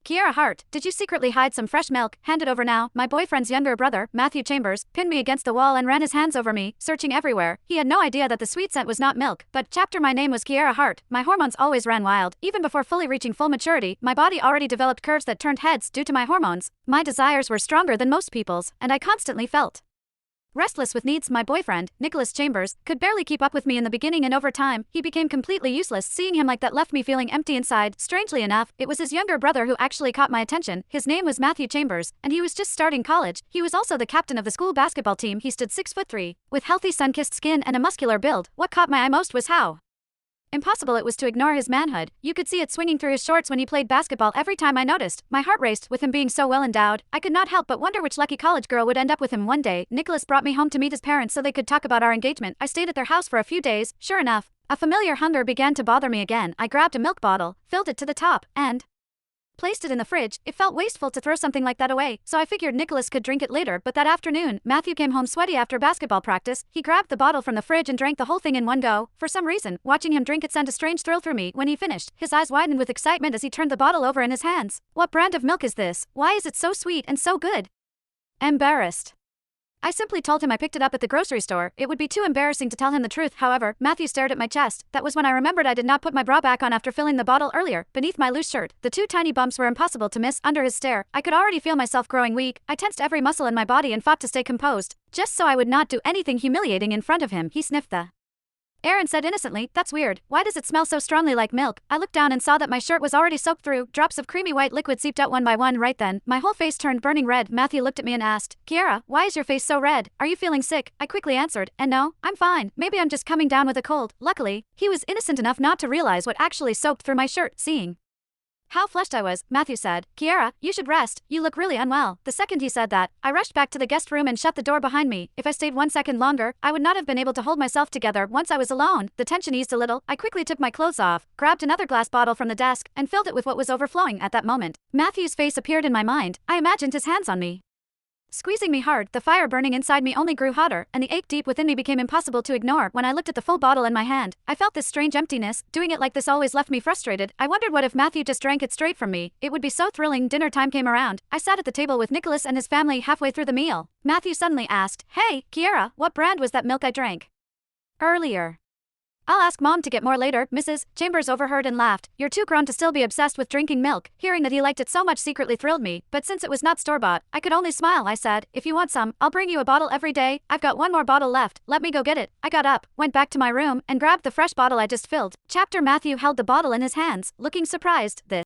Kiera Hart, did you secretly hide some fresh milk? Hand it over now. My boyfriend's younger brother, Matthew Chambers, pinned me against the wall and ran his hands over me, searching everywhere. He had no idea that the sweet scent was not milk. But chapter my name was Kiera Hart. My hormones always ran wild. Even before fully reaching full maturity, my body already developed curves that turned heads due to my hormones. My desires were stronger than most people's, and I constantly felt restless with needs. My boyfriend, Nicholas Chambers, could barely keep up with me in the beginning, and over time, he became completely useless. Seeing him like that left me feeling empty inside. Strangely enough, it was his younger brother who actually caught my attention. His name was Matthew Chambers, and he was just starting college. He was also the captain of the school basketball team. He stood 6'3", with healthy sun-kissed skin and a muscular build. What caught my eye most was how impossible it was to ignore his manhood. You could see it swinging through his shorts when he played basketball. Every time I noticed, my heart raced. With him being so well endowed, I could not help but wonder which lucky college girl would end up with him one day. Nicholas brought me home to meet his parents so they could talk about our engagement. I stayed at their house for a few days. Sure enough, a familiar hunger began to bother me again. I grabbed a milk bottle, filled it to the top, and placed it in the fridge. It felt wasteful to throw something like that away, so I figured Nicholas could drink it later. But that afternoon, Matthew came home sweaty after basketball practice. He grabbed the bottle from the fridge and drank the whole thing in one go. For some reason, watching him drink it sent a strange thrill through me. When he finished, his eyes widened with excitement as he turned the bottle over in his hands. What brand of milk is this? Why is it so sweet and so good? Embarrassed, I simply told him I picked it up at the grocery store. It would be too embarrassing to tell him the truth. However, Matthew stared at my chest. That was when I remembered I did not put my bra back on after filling the bottle earlier. Beneath my loose shirt, the two tiny bumps were impossible to miss. Under his stare, I could already feel myself growing weak. I tensed every muscle in my body and fought to stay composed, just so I would not do anything humiliating in front of him. He sniffed the air and said innocently, "That's weird. Why does it smell so strongly like milk?" I looked down and saw that my shirt was already soaked through. Drops of creamy white liquid seeped out one by one. Right then, my whole face turned burning red. Matthew looked at me and asked, "Kiera, why is your face so red? Are you feeling sick?" I quickly answered, "And no, I'm fine. Maybe I'm just coming down with a cold." Luckily, he was innocent enough not to realize what actually soaked through my shirt. Seeing how flushed I was, Matthew said, "Kiera, you should rest. You look really unwell." The second he said that, I rushed back to the guest room and shut the door behind me. If I stayed 1 second longer, I would not have been able to hold myself together. Once I was alone, the tension eased a little. I quickly took my clothes off, grabbed another glass bottle from the desk, and filled it with what was overflowing. At that moment, Matthew's face appeared in my mind. I imagined his hands on me, squeezing me hard. The fire burning inside me only grew hotter, and the ache deep within me became impossible to ignore. When I looked at the full bottle in my hand, I felt this strange emptiness. Doing it like this always left me frustrated. I wondered what if Matthew just drank it straight from me. It would be so thrilling. Dinner time came around. I sat at the table with Nicholas and his family. Halfway through the meal, Matthew suddenly asked, "Hey, Kiera, what brand was that milk I drank earlier?" "I'll ask Mom to get more later." Mrs. Chambers overheard and laughed. "You're too grown to still be obsessed with drinking milk." Hearing that he liked it so much secretly thrilled me, but since it was not store-bought, I could only smile. I said, "If you want some, I'll bring you a bottle every day. I've got one more bottle left. Let me go get it." I got up, went back to my room, and grabbed the fresh bottle I just filled. Matthew held the bottle in his hands, looking surprised. This